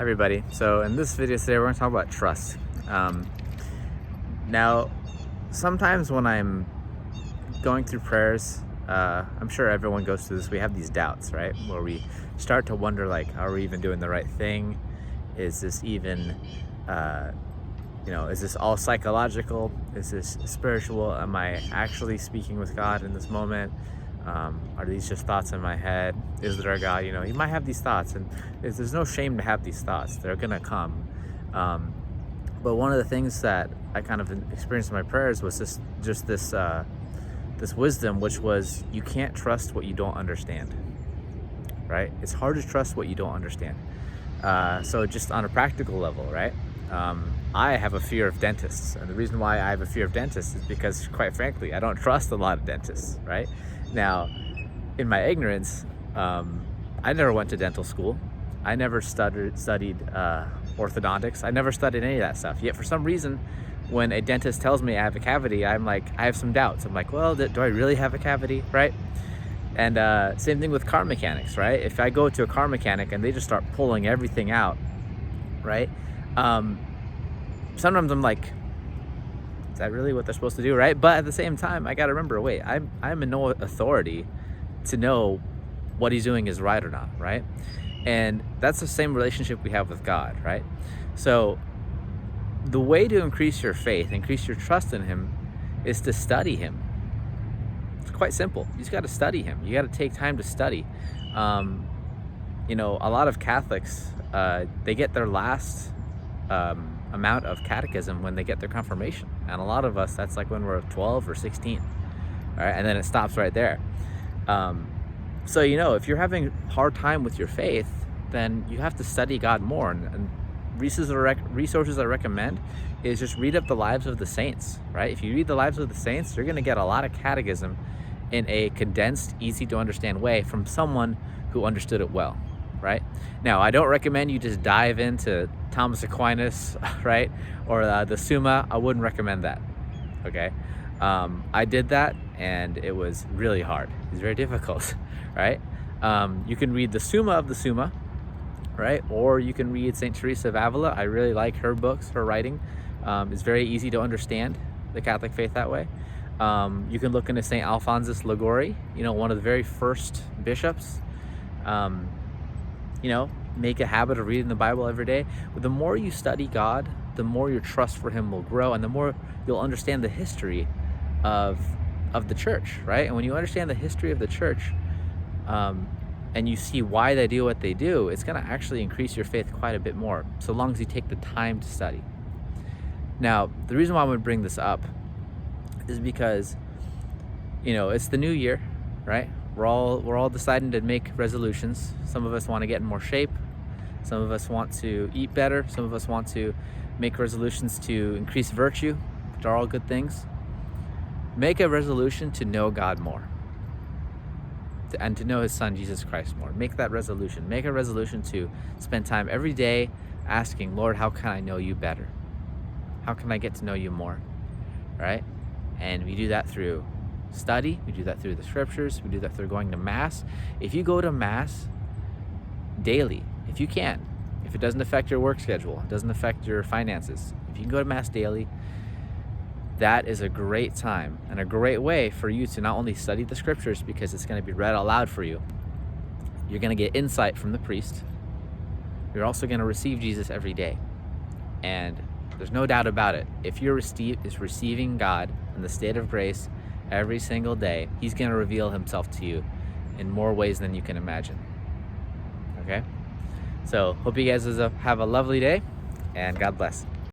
Hi everybody. So in this video today, we're going to talk about trust. Now, sometimes when I'm going through prayers, I'm sure everyone goes through this. We have these doubts, right? Where we start to wonder, like, are we even doing the right thing? Is this even, is this all psychological? Is this spiritual? Am I actually speaking with God in this moment? Are these just thoughts in my head? Is there a God? You might have these thoughts, and there's no shame to have these thoughts. They're gonna come. But one of the things that I kind of experienced in my prayers was this wisdom, which was, you can't trust what you don't understand, right? It's hard to trust what you don't understand. So just on a practical level, right? I have a fear of dentists, and the reason why I have a fear of dentists is because, quite frankly, I don't trust a lot of dentists, right? Now, in my ignorance, I never went to dental school. I never studied orthodontics. I never studied any of that stuff. Yet for some reason, when a dentist tells me I have a cavity, I'm like, I have some doubts. I'm like, well, do I really have a cavity, right? And same thing with car mechanics, right? If I go to a car mechanic and they just start pulling everything out, right? Sometimes I'm like, is that really what they're supposed to do, right? But at the same time, I gotta remember, wait, I'm in no authority to know what he's doing is right or not, right? And that's the same relationship we have with God, right? So the way to increase your faith, increase your trust in him, is to study him. It's quite simple. You just got to study him. You got to take time to study. A lot of Catholics, they get their last amount of catechism when they get their confirmation, and a lot of us, that's like when we're 12 or 16, all right, and then it stops right there. So if you're having a hard time with your faith, then you have to study God more. And resources I recommend is just read up the lives of the saints, right? If you read the lives of the saints, you're going to get a lot of catechism in a condensed, easy to understand way from someone who understood it well, right? Now, I don't recommend you just dive into Thomas Aquinas, right? Or the Summa. I wouldn't recommend that, okay? I did that, and it was really hard. It's very difficult, right? You can read the Summa of the Summa, right? Or you can read St. Teresa of Avila. I really like her books, her writing. It's very easy to understand the Catholic faith that way. You can look into St. Alphonsus Liguori, one of the very first bishops. Make a habit of reading the Bible every day. But the more you study God, the more your trust for him will grow, and the more you'll understand the history of the church, right? And when you understand the history of the church, and you see why they do what they do, it's going to actually increase your faith quite a bit more, so long as you take the time to study. Now, the reason why I'm going to bring this up is because, it's the new year, right? We're all deciding to make resolutions. Some of us want to get in more shape. Some of us want to eat better. Some of us want to make resolutions to increase virtue, which are all good things. Make a resolution to know God more, and to know his son, Jesus Christ, more. Make that resolution. Make a resolution to spend time every day asking, Lord, how can I know you better? How can I get to know you more, right? And we do that through study. We do that through the scriptures. We do that through going to Mass. If you go to Mass daily, if you can, if it doesn't affect your work schedule, it doesn't affect your finances, if you can go to Mass daily, that is a great time and a great way for you to not only study the scriptures, because it's going to be read out loud for you. You're going to get insight from the priest. You're also going to receive Jesus every day. And there's no doubt about it. If you're receiving God in the state of grace every single day, he's going to reveal himself to you in more ways than you can imagine. Okay? So hope you guys have a lovely day, and God bless.